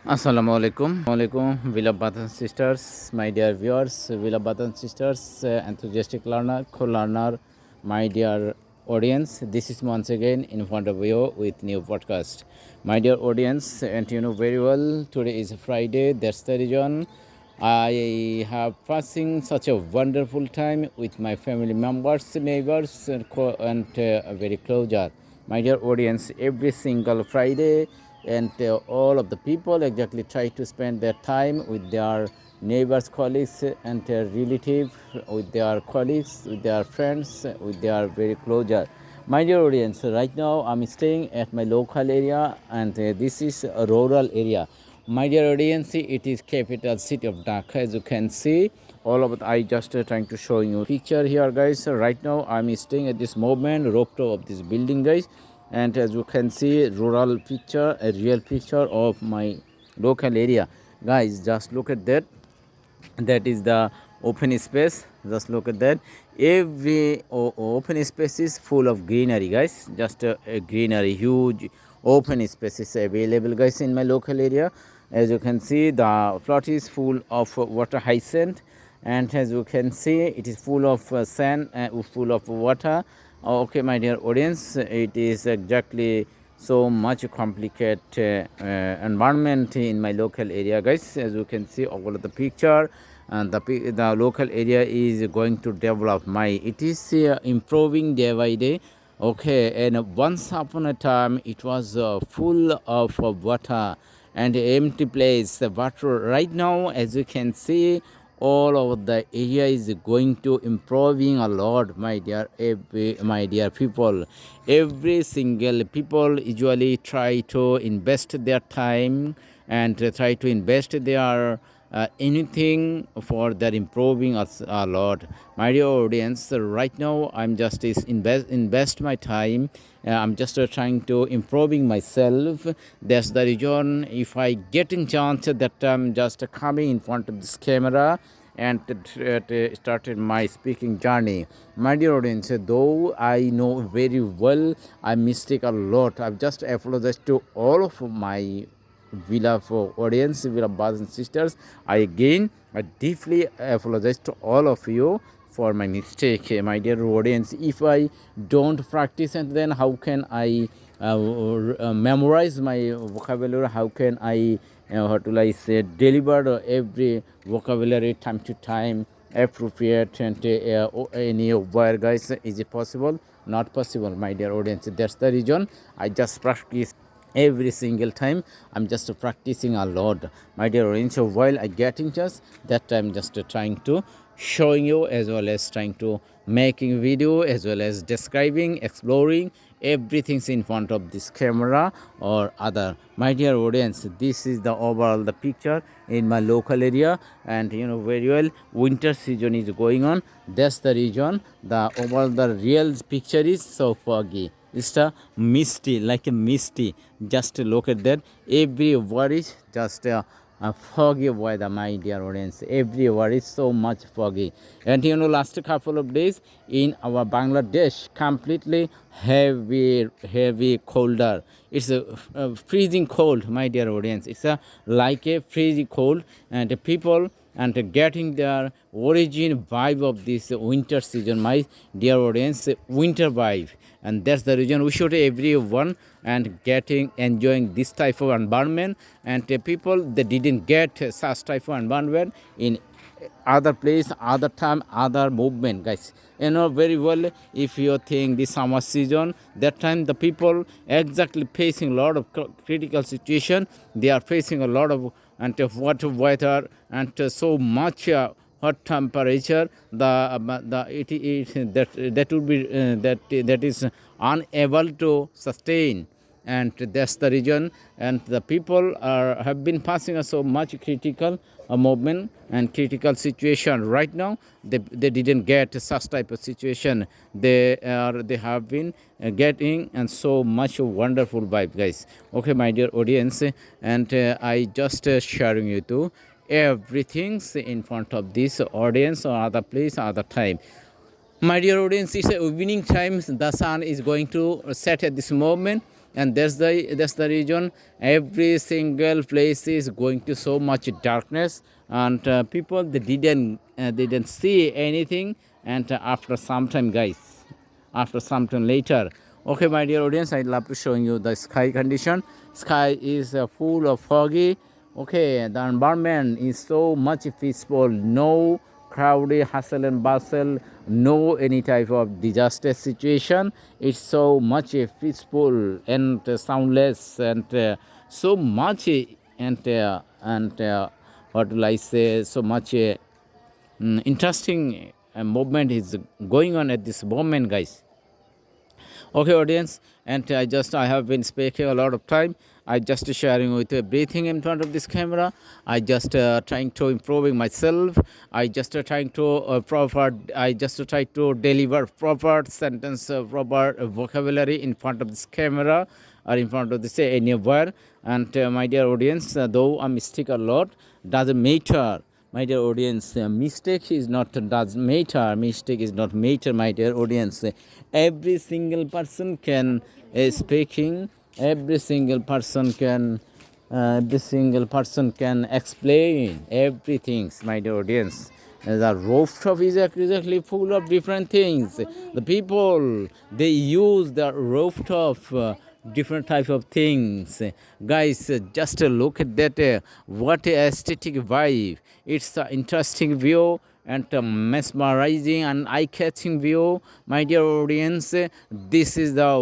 Assalamu alaikum, beloved brothers and sisters, my dear viewers, beloved brothers and sisters, enthusiastic learner, co-learner, my dear audience. This is once again in front of you with new podcast. My dear audience, and you know very well, today is Friday. That's the reason I have passing such a wonderful time with my family members, neighbors, and very closer. My dear audience, every single Friday, and all of the people exactly try to spend their time with their neighbors, colleagues, and their relatives, with their colleagues, with their friends, with their very closer. My dear audience, right now I'm staying at my local area, and this is a rural area. My dear audience, it is capital city of Dhaka. As you can see, all of it, I just trying to show you picture here, guys. Right now I'm staying at this moment rooftop of this building, guys, and as you can see, rural picture, a real picture of my local area, guys. Just look at that. That is the open space. Just look at that. Every open space is full of greenery, guys. Just a greenery, huge open spaces available, guys, in my local area. As you can see, the plot is full of water hyacinth, and as you can see, it is full of sand, full of water. Okay, my dear audience, it is exactly so much complicated environment in my local area, guys. As you can see all of the picture, and the local area is going to develop. It is improving day by day. Okay, and once upon a time it was full of water and empty place. But right now, as you can see, all over the area is going to improving a lot, my dear people. Every single people usually try to invest their time and try to invest their anything for their improving us a lot. My dear audience, right now I'm just invest my time. I'm just trying to improving myself. That's the reason if I getting chance that I'm just coming in front of this camera and started my speaking journey. My dear audience, though I know very well I mistake a lot, I've just apologized to all of my beloved audience, beloved brothers and sisters. I deeply apologize to all of you for my mistake, my dear audience. If I don't practice, and then how can I memorize my vocabulary? How can I, what will I say, deliver every vocabulary time to time, appropriate, and any where, guys? Is it possible? Not possible, my dear audience. That's the reason I just practice every single time. I'm just practicing a lot, my dear audience. So while I getting just that I'm just trying to showing you, as well as trying to making video, as well as describing, exploring everything's in front of this camera or other. My dear audience, this is the overall the picture in my local area, and you know very well winter season is going on. That's the reason the overall the real picture is so foggy. It's a misty, like a misty. Just look at that. Every word is just foggy weather, my dear audience. Every word is so much foggy. And you know, last couple of days in our Bangladesh, completely heavy colder. It's a freezing cold, my dear audience. It's a like a freezing cold, and the people and getting their origin vibe of this winter season, my dear audience, winter vibe. And that's the reason we should everyone and getting enjoying this type of environment, and the people that didn't get such type of environment in other place, other time, other movement, guys. You know very well, if you think the summer season, that time the people exactly facing a lot of critical situation. They are facing a lot of and water weather, and so much hot temperature. That would be that is unable to sustain, and that's the reason. And the people are have been passing a so much critical movement and critical situation. Right now they didn't get such type of situation. They have been getting and so much wonderful vibe, guys. Okay, my dear audience, and I just sharing you too everything's in front of this audience or other place, other time. My dear audience, it's a evening time. The sun is going to set at this moment. and that's the reason every single place is going to so much darkness, and people they didn't see anything, and after some time, guys, after some time later. Okay, my dear audience, I'd love to showing you the sky condition. Sky is full of foggy. Okay, the environment is so much peaceful, no crowded hustle and bustle, no any type of disaster situation. It's so much peaceful and soundless, and so much and what will I say, so much interesting movement is going on at this moment, guys. Okay, audience, and I have been speaking a lot of time. I just sharing with everything in front of this camera. I just trying to improving myself. I just trying to I just try to deliver proper sentence, proper vocabulary in front of this camera or in front of this anywhere. And my dear audience, though I mistake a lot, doesn't matter. My dear audience, mistake is not does matter. Mistake is not matter, my dear audience. Every single person can speaking. Every single person can. Every single person can explain everything, my dear audience. The rooftop is exactly full of different things. The people they use the rooftop. Different type of things, guys. Just look at that, what a aesthetic vibe. It's an interesting view and a mesmerizing and eye-catching view, my dear audience. This is the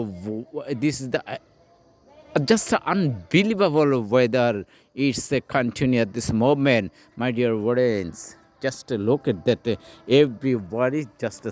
just an unbelievable weather. It's a continue at this moment, my dear audience. Just look at that, everybody just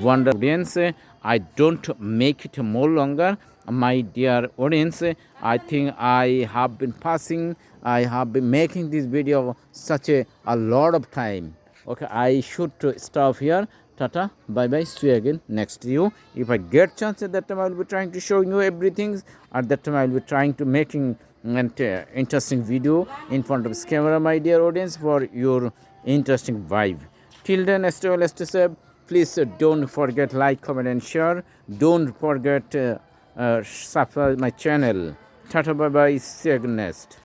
wonder, audience. I don't make it more longer, my dear audience. I think I have been passing, I have been making this video such a lot of time. Okay, I should stop here. Tata, bye bye, see you again next you. If I get chance, at that time I will be trying to show you everything. At that time I will be trying to making an interesting video in front of this camera, my dear audience, for your interesting vibe. Till then, stay well, stay safe. Please don't forget like, comment and share. Don't forget subscribe my channel. Tata, bye bye, see you again next.